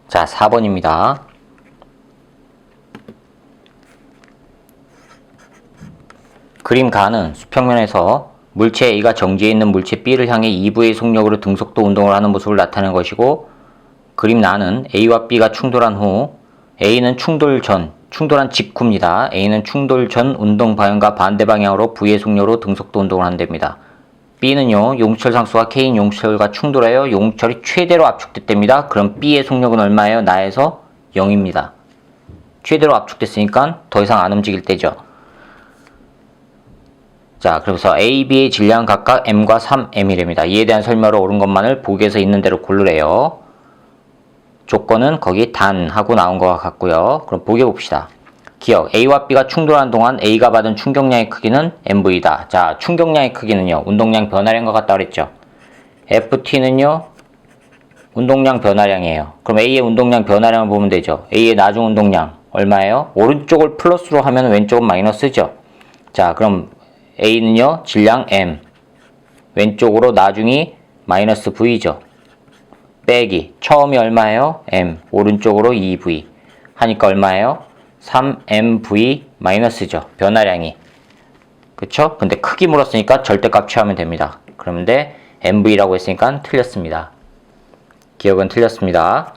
자, 4번입니다. 그림 가는 수평면에서 물체 A가 정지해 있는 물체 B를 향해 2부의 속력으로 등속도 운동을 하는 모습을 나타내는 것이고, 그림 나는 A와 B가 충돌한 후 A는 충돌한 직후입니다. A는 충돌 전 운동 방향과 반대 방향으로 V의 속력으로 등속도 운동을 한답니다. B는요, 용철 상수가 K인 용철과 충돌하여 용철이 최대로 압축됐답니다. 그럼 B의 속력은 얼마예요? 나에서 0입니다. 최대로 압축됐으니까 더 이상 안 움직일 때죠. 자, 그래서 A, B의 질량은 각각 M과 3M이랍니다. 이에 대한 설명으로 옳은 것만을 보기에서 있는 대로 고르래요. 조건은 거기 단 하고 나온 것 같고요. 그럼 보기 봅시다. 기억, A와 B가 충돌하는 동안 A가 받은 충격량의 크기는 MV다. 자, 충격량의 크기는요, 운동량 변화량과 같다 그랬죠. FT는요, 운동량 변화량이에요. 그럼 A의 운동량 변화량을 보면 되죠. A의 나중 운동량 얼마예요? 오른쪽을 플러스로 하면 왼쪽은 마이너스죠. 자, 그럼 A는요, 질량 M, 왼쪽으로 나중이 마이너스 V죠. 빼기, 처음이 얼마예요? M, 오른쪽으로 2V 하니까 얼마예요? 3MV 마이너스죠. 변화량이. 그쵸? 근데 크기 물었으니까 절대값 취하면 됩니다. 그런데 MV라고 했으니까 틀렸습니다. 기억은 틀렸습니다.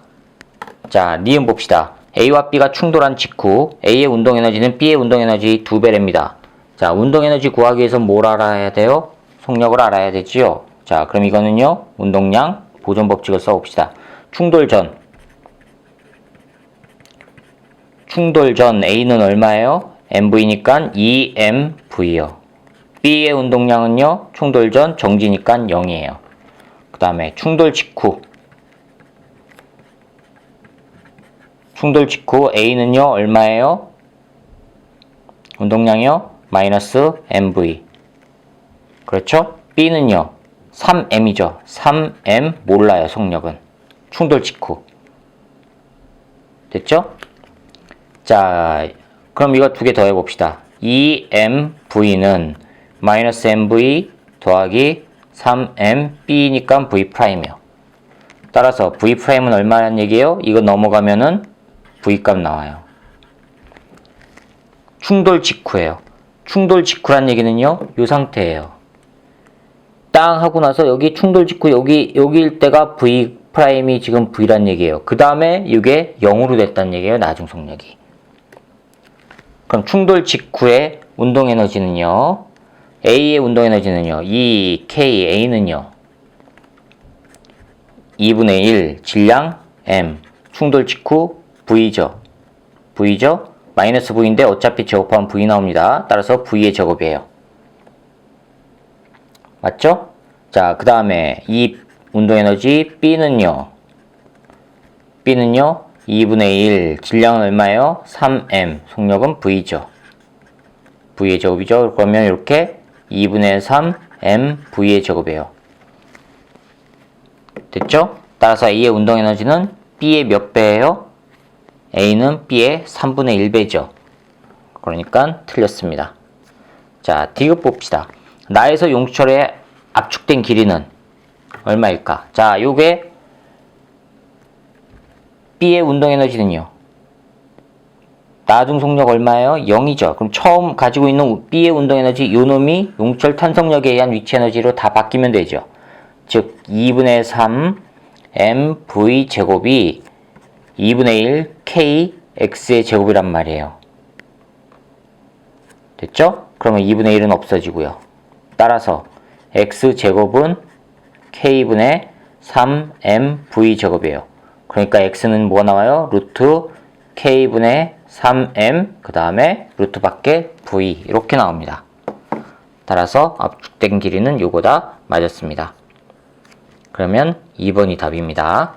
자, 니은 봅시다. A와 B가 충돌한 직후 A의 운동에너지는 B의 운동에너지 2배랍니다. 자, 운동에너지 구하기 위해서 뭘 알아야 돼요? 속력을 알아야 되지요. 자, 그럼 이거는요, 운동량 보존법칙을 써봅시다. 충돌 전 A는 얼마예요? MV니까 2MV요. B의 운동량은요, 충돌 전 정지니까 0이에요. 그 다음에 충돌 직후 A는요, 얼마예요? 운동량이요? 마이너스 MV. 그렇죠? B는요, 3M이죠. 3M 몰라요, 속력은. 충돌 직후. 됐죠? 자, 그럼 이거 두 개 더 해봅시다. 2MV는 마이너스 MV 더하기 3MB니까 V'이요. 따라서 V'은 얼마란 얘기예요? 이거 넘어가면은 V값 나와요. 충돌 직후예요. 충돌 직후란 얘기는요, 이 상태예요. 땅 하고 나서 여기 충돌 직후 여기일 때가 V'이 지금 V란 얘기예요. 그 다음에 이게 0으로 됐다는 얘기예요, 나중 속력이. 그럼 충돌 직후의 운동에너지는요, A의 운동에너지는요, A는요, 2분의 1 질량 M, 충돌 직후 V죠. 마이너스 V인데 어차피 제곱하면 V 나옵니다. 따라서 V의 제곱이에요. 맞죠? 자, 그 다음에 이 운동에너지 B는요, 2분의 1 질량은 얼마예요? 3M, 속력은 V죠. V의 제곱이죠. 그러면 이렇게 2분의 3M V의 제곱이에요. 됐죠? 따라서 A의 운동에너지는 B의 몇 배예요? A는 B의 3분의 1배죠. 그러니까 틀렸습니다. 자, D급 봅시다. 나에서 용철에 압축된 길이는 얼마일까? 자, 요게 B의 운동에너지는요, 나중 속력 얼마예요? 0이죠. 그럼 처음 가지고 있는 B의 운동에너지 요 놈이 용철 탄성력에 의한 위치에너지로 다 바뀌면 되죠. 즉 2분의 3 MV 제곱이 2분의 1 KX의 제곱이란 말이에요. 됐죠? 그러면 2분의 1은 없어지고요. 따라서 X제곱은 K분의 3MV 제곱이에요. 그러니까 X는 뭐가 나와요? 루트 K분의 3M 그 다음에 루트 밖에 V 이렇게 나옵니다. 따라서 압축된 길이는 요거다 맞았습니다. 그러면 2번이 답입니다.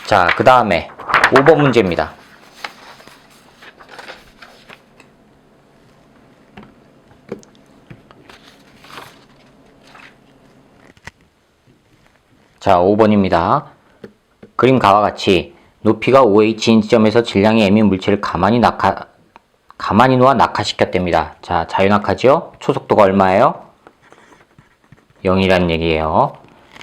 자, 그 다음에 5번 문제입니다. 자, 5번입니다. 그림 가와 같이 높이가 5h인 지점에서 질량이 m인 물체를 가만히 놓아 낙하시켰답니다. 자, 자유낙하죠? 초속도가 얼마예요? 0이라는 얘기예요.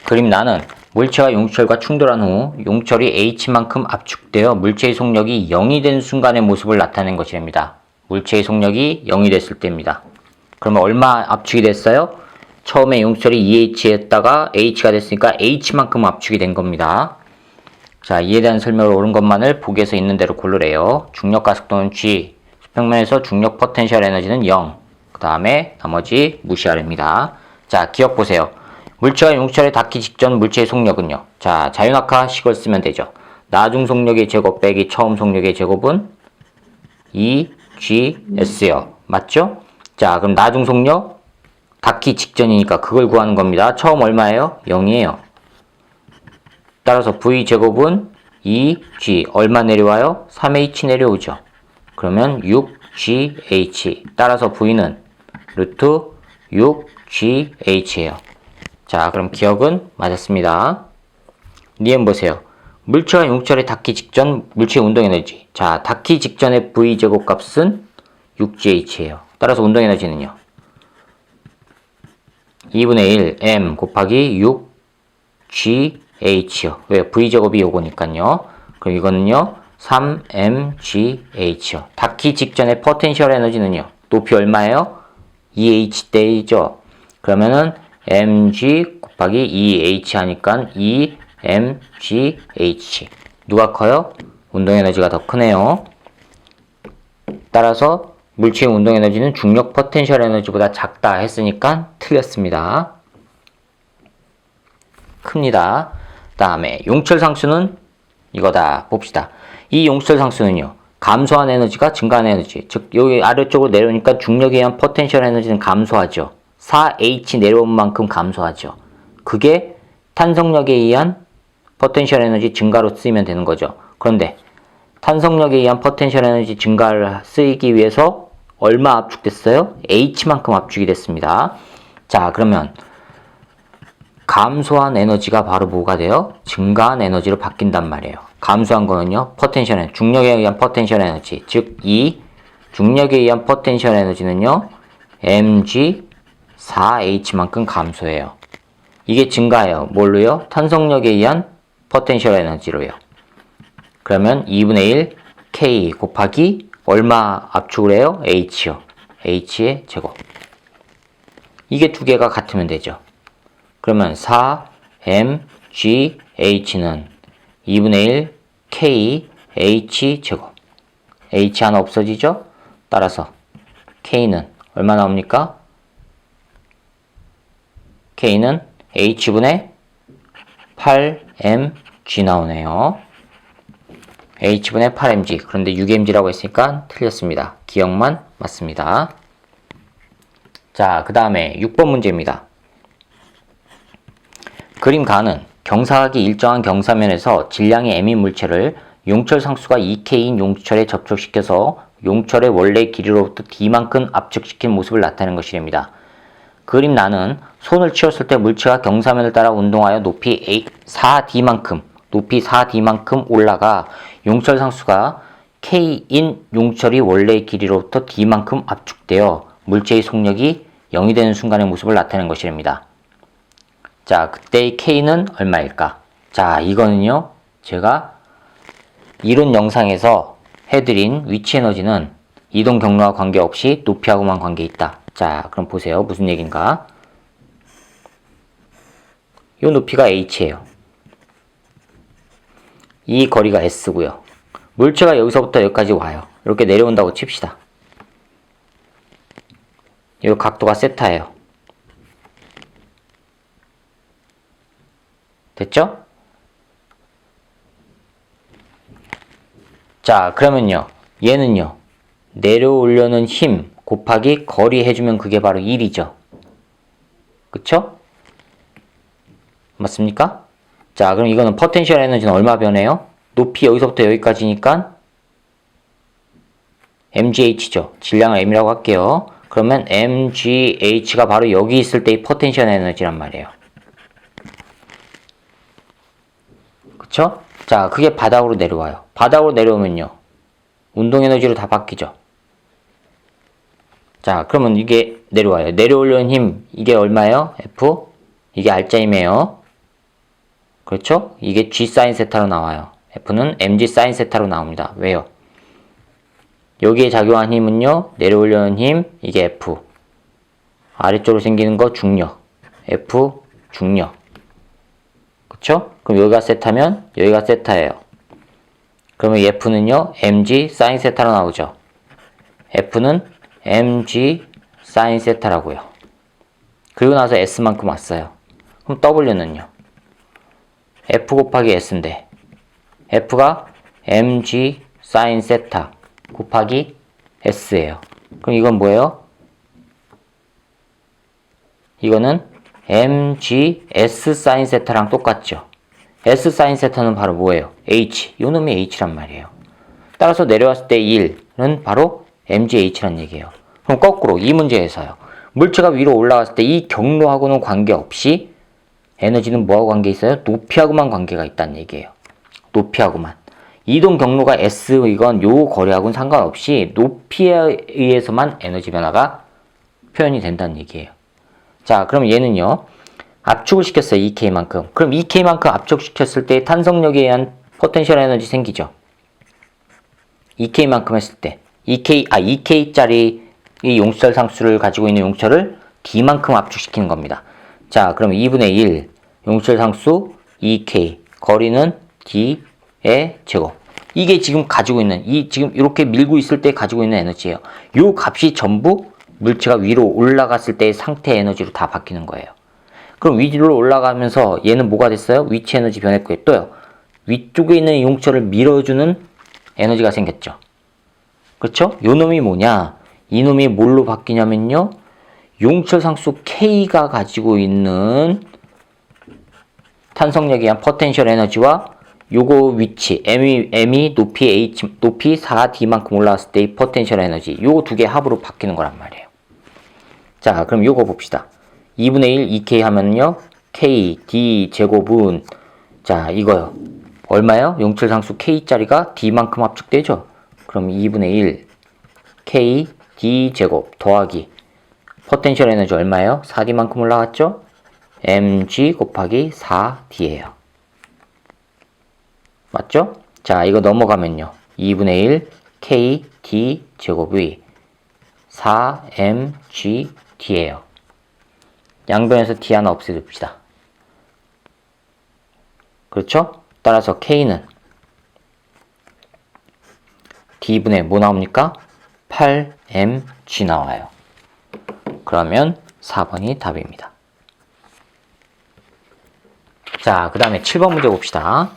그림 나는 물체가 용철과 충돌한 후 용철이 H만큼 압축되어 물체의 속력이 0이 된 순간의 모습을 나타낸 것이랍니다. 물체의 속력이 0이 됐을 때입니다. 그러면 얼마 압축이 됐어요? 처음에 용철이 2H였다가 H가 됐으니까 H만큼 압축이 된 겁니다. 자, 이에 대한 설명을 옳은 것만을 보기에서 있는 대로 고르래요. 중력 가속도는 G, 수평면에서 중력 포텐셜 에너지는 0, 그 다음에 나머지 무시하랍니다. 자, 기억 보세요. 물체가 용철에 닿기 직전 물체의 속력은요. 자, 자유낙하식을 쓰면 되죠. 나중 속력의 제곱 빼기 처음 속력의 제곱은 2GS요. 맞죠? 자, 그럼 나중 속력 닿기 직전이니까 그걸 구하는 겁니다. 처음 얼마예요? 0이에요. 따라서 V제곱은 2G 얼마 내려와요? 3H 내려오죠. 그러면 6GH 따라서 V는 루트 6GH예요. 자, 그럼 기억은 맞았습니다. 니은 보세요. 물체가 용철에 닿기 직전 물체의 운동에너지. 자, 닿기 직전의 V제곱 값은 6GH예요. 따라서 운동에너지는요. 2분의 1 M 곱하기 6GH요. 왜? V제곱이 요거니까요. 그럼 이거는요. 3mgh요. 닿기 직전의 포텐셜 에너지는요. 높이 얼마예요? 2h대이죠. 그러면은 mg 곱하기 2h 하니까 2mgh. 누가 커요? 운동에너지가 더 크네요. 따라서 물체의 운동에너지는 중력 포텐셜 에너지보다 작다 했으니까 틀렸습니다. 큽니다. 다음에 용철 상수는 이거다. 봅시다. 이 용철 상수는요. 감소한 에너지가 증가한 에너지. 즉 여기 아래쪽으로 내려오니까 중력에 의한 포텐셜 에너지는 감소하죠. 4H 내려온 만큼 감소하죠. 그게 탄성력에 의한 포텐셜 에너지 증가로 쓰이면 되는 거죠. 그런데 탄성력에 의한 포텐셜 에너지 증가를 쓰이기 위해서 얼마 압축됐어요? H만큼 압축이 됐습니다. 자, 그러면 감소한 에너지가 바로 뭐가 돼요? 증가한 에너지로 바뀐단 말이에요. 감소한 거는요, 포텐셜 에너지, 중력에 의한 포텐셜 에너지, 즉 이 중력에 의한 포텐셜 에너지는요, mg4h만큼 감소해요. 이게 증가해요. 뭘로요? 탄성력에 의한 포텐셜 에너지로요. 그러면 2분의 1 k 곱하기 얼마 압축을 해요? h요. h의 제곱. 이게 두 개가 같으면 되죠. 그러면 4mgh는 2분의 1 k h 제곱. h 하나 없어지죠? 따라서 k는 얼마 나옵니까? k는 h분의 8mg 나오네요. h분의 8mg. 그런데 6mg라고 했으니까 틀렸습니다. 기억만 맞습니다. 자, 그 다음에 6번 문제입니다. 그림 가는 경사각이 일정한 경사면에서 질량이 m인 물체를 용철 상수가 2k인 용철에 접촉시켜서 용철의 원래 길이로부터 d만큼 압축시킨 모습을 나타내는 것이랍니다. 그림 나는 손을 치웠을 때 물체가 경사면을 따라 운동하여 높이 4d만큼 올라가 용철 상수가 k인 용철이 원래의 길이로부터 d만큼 압축되어 물체의 속력이 0이 되는 순간의 모습을 나타내는 것이랍니다. 자, 그때의 k는 얼마일까? 자, 이거는요, 제가 이론 영상에서 해드린 위치 에너지는 이동 경로와 관계없이 높이하고만 관계있다. 자, 그럼 보세요. 무슨 얘기인가? 이 높이가 h예요. 이 거리가 s고요. 물체가 여기서부터 여기까지 와요. 이렇게 내려온다고 칩시다. 이 각도가 세타예요. 됐죠? 자, 그러면요. 얘는요. 내려오려는 힘 곱하기 거리 해주면 그게 바로 1이죠. 그쵸? 맞습니까? 자, 그럼 이거는 포텐셜 에너지는 얼마 변해요? 높이 여기서부터 여기까지니까 mgh죠. 질량을 m이라고 할게요. 그러면 mgh가 바로 여기 있을 때의 포텐셜 에너지란 말이에요. 그쵸? 자, 그게 바닥으로 내려와요. 바닥으로 내려오면요. 운동 에너지로 다 바뀌죠. 자, 그러면 이게 내려와요. 내려오려는 힘, 이게 얼마예요? F? 이게 R자임이에요. 그렇죠? 이게 G 사인 세타로 나와요. F는 mg 사인 세타로 나옵니다. 왜요? 여기에 작용한 힘은요, 내려오려는 힘, 이게 F. 아래쪽으로 생기는 거 중력. F 중력. 그쵸? 그럼 여기가 세타면 여기가 세타예요. 그러면 F는요, mg 사인 세타로 나오죠. F는 mg 사인 세타라고요. 그리고 나서 S만큼 왔어요. 그럼 W는요? F 곱하기 S인데 F가 mg 사인 세타 곱하기 S예요. 그럼 이건 뭐예요? 이거는 mg S 사인 세타랑 똑같죠. S 사인 세타는 바로 뭐예요? H. 요 놈이 H란 말이에요. 따라서 내려왔을 때 1은 바로 mgH란 얘기예요. 그럼 거꾸로 이 문제에서요. 물체가 위로 올라갔을 때 이 경로하고는 관계없이 에너지는 뭐하고 관계 있어요? 높이하고만 관계가 있다는 얘기예요. 높이하고만. 이동 경로가 S이건 요 거리하고는 상관없이 높이에 의해서만 에너지 변화가 표현이 된다는 얘기예요. 자, 그럼 얘는요. 압축을 시켰어요. 2K만큼. 그럼 2K만큼 압축시켰을 때 탄성력에 의한 포텐셜 에너지 생기죠. 2K만큼 했을 때. 2K짜리 이 용철 상수를 가지고 있는 용철을 D만큼 압축시키는 겁니다. 자, 그럼 2분의 1 용철 상수 2K 거리는 D의 제곱. 이게 지금 가지고 있는 지금 이렇게 밀고 있을 때 가지고 있는 에너지예요. 요 값이 전부 물체가 위로 올라갔을 때의 상태 에너지로 다 바뀌는 거예요. 그럼 위로 올라가면서 얘는 뭐가 됐어요? 위치 에너지 변했고요. 또요. 위쪽에 있는 용철을 밀어주는 에너지가 생겼죠. 그렇죠? 요 놈이 뭐냐? 이 놈이 뭘로 바뀌냐면요. 용철 상수 K가 가지고 있는 탄성력에 의한 포텐셜 에너지와 요거 위치 M이 높이 4D만큼 올라왔을 때의 포텐셜 에너지 요거 두 개 합으로 바뀌는 거란 말이에요. 자, 그럼 요거 봅시다. 2분의 1 2K 하면요. K, D 제곱은 자, 이거요. 얼마예요? 용철 상수 K짜리가 D만큼 압축되죠? 그럼 2분의 1 K, D 제곱 더하기 포텐셜 에너지 얼마예요? 4D만큼 올라갔죠? mg 곱하기 4D예요. 맞죠? 자, 이거 넘어가면요. 2분의 1 K, D 제곱이 4mgd예요. 양변에서 D 하나 없애줍시다. 그렇죠? 따라서 K는 D분의 뭐 나옵니까? 8mg 나와요. 그러면 4번이 답입니다. 자, 그 다음에 7번 문제 봅시다.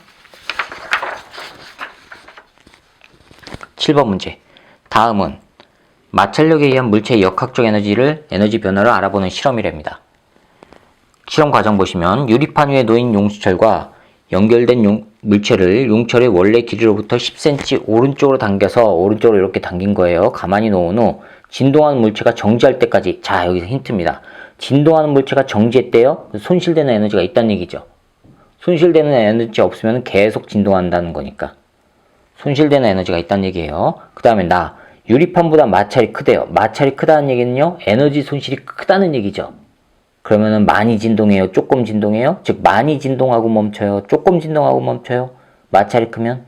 7번 문제. 다음은 마찰력에 의한 물체의 역학적 에너지 변화를 알아보는 실험이랍니다. 실험 과정 보시면 유리판 위에 놓인 용수철과 연결된 물체를 용철의 원래 길이로부터 10cm 오른쪽으로 당겨서 오른쪽으로 이렇게 당긴 거예요. 가만히 놓은 후 진동하는 물체가 정지할 때까지. 자, 여기서 힌트입니다. 진동하는 물체가 정지했대요. 손실되는 에너지가 있다는 얘기죠. 손실되는 에너지 없으면 계속 진동한다는 거니까. 손실되는 에너지가 있다는 얘기예요. 그 다음에 유리판보다 마찰이 크대요. 마찰이 크다는 얘기는요. 에너지 손실이 크다는 얘기죠. 그러면은 많이 진동해요? 조금 진동해요? 즉 많이 진동하고 멈춰요? 조금 진동하고 멈춰요? 마찰이 크면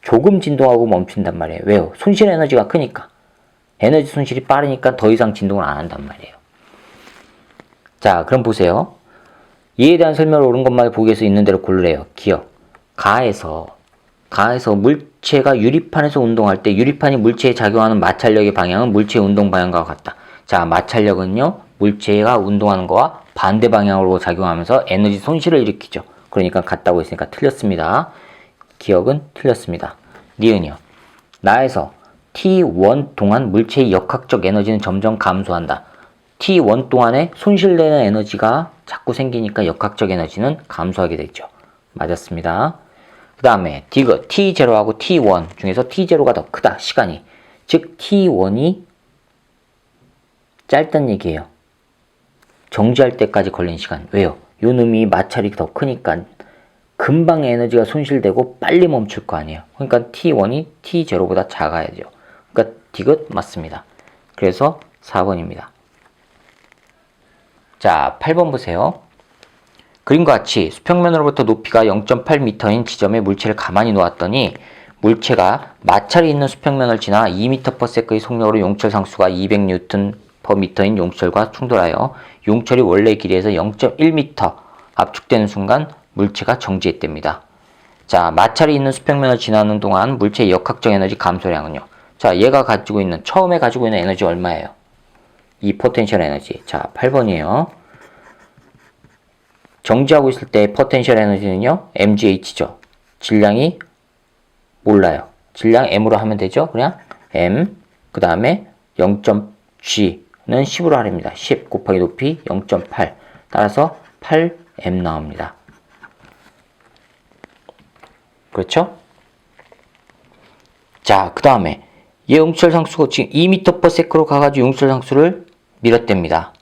조금 진동하고 멈춘단 말이에요. 왜요? 손실 에너지가 크니까. 에너지 손실이 빠르니까 더 이상 진동을 안 한단 말이에요. 자, 그럼 보세요. 이에 대한 설명을 옳은 것만 보기에서 있는 대로 고르래요. 기억. 가에서 물체가 유리판에서 운동할 때 유리판이 물체에 작용하는 마찰력의 방향은 물체의 운동 방향과 같다. 자, 마찰력은요. 물체가 운동하는 거와 반대 방향으로 작용하면서 에너지 손실을 일으키죠. 그러니까 같다고 했으니까 틀렸습니다. 기억은 틀렸습니다. 니은이요. 나에서 T1 동안 물체의 역학적 에너지는 점점 감소한다. T1 동안에 손실되는 에너지가 자꾸 생기니까 역학적 에너지는 감소하게 되죠. 맞았습니다. 그 다음에 디귿 T0하고 T1 중에서 T0가 더 크다. 시간이. 즉 T1이 짧다는 얘기예요. 정지할 때까지 걸린 시간. 왜요? 요 놈이 마찰이 더 크니까 금방 에너지가 손실되고 빨리 멈출 거 아니에요. 그러니까 T1이 T0보다 작아야죠. 그러니까 디귿 맞습니다. 그래서 4번입니다. 자, 8번 보세요. 그림과 같이 수평면으로부터 높이가 0.8m인 지점에 물체를 가만히 놓았더니 물체가 마찰이 있는 수평면을 지나 2m/s의 속력으로 용철 상수가 200Nm/m인 용철과 충돌하여 용철이 원래 길이에서 0.1m 압축되는 순간 물체가 정지했답니다. 자, 마찰이 있는 수평면을 지나는 동안 물체의 역학적 에너지 감소량은요. 자, 얘가 처음에 가지고 있는 에너지 얼마예요? 이 포텐셜 에너지. 자, 8번이에요. 정지하고 있을 때 포텐셜 에너지는요. mgh죠. 질량이 몰라요. 질량 m으로 하면 되죠. 그냥 m 그 다음에 0.g는 10으로 하랍니다. 10 곱하기 높이 0.8 따라서 8m 나옵니다. 그렇죠? 자, 그 다음에 얘 용철 상수가 지금 2m/s로 가가지고 용철 상수를 밀었답니다.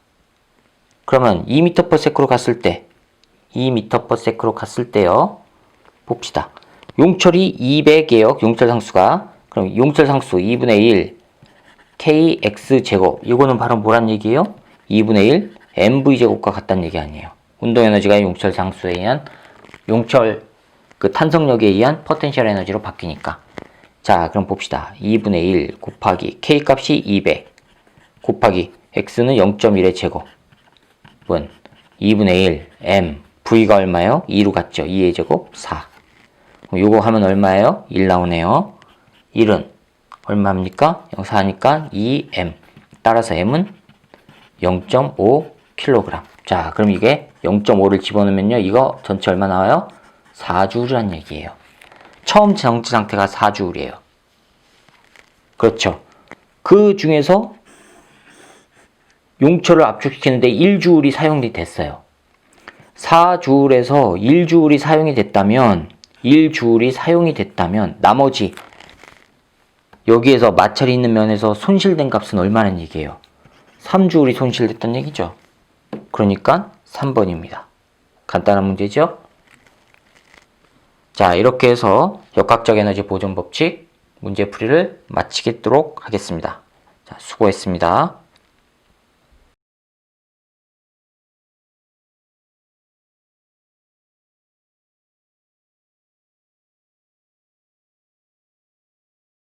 그러면 2m/s로 갔을 때 2m/s로 갔을 때요. 봅시다. 용철이 200이에요. 용철 상수가. 그럼 용철 상수 2분의 1 kx제곱. 이거는 바로 뭐란 얘기예요? 2분의 1 mv제곱과 같다는 얘기 아니에요. 운동에너지가 용철 상수에 의한 용철 탄성력에 의한 포텐셜 에너지로 바뀌니까. 자, 그럼 봅시다. 2분의 1 곱하기 k 값이 200 곱하기 x는 0.1의 제곱은 2분의 1 m v가 얼마예요? 2로 갔죠. 2의 제곱 4. 요거 하면 얼마예요? 1 나오네요. 1은 얼마입니까? 4니까 2m. 따라서 m은 0.5kg. 자, 그럼 이게 0.5를 집어넣으면요. 이거 전체 얼마 나와요? 4J란 얘기예요. 처음 정지 상태가 4J예요. 그렇죠. 그 중에서 용철을 압축시키는데 1J이 사용이 됐어요. 4J에서 1J이 사용이 됐다면 나머지 여기에서 마찰이 있는 면에서 손실된 값은 얼마나 얘기예요? 3J이 손실됐다는 얘기죠. 그러니까 3번입니다. 간단한 문제죠? 자, 이렇게 해서 역학적 에너지 보존 법칙 문제풀이를 마치도록 하겠습니다. 자, 수고했습니다.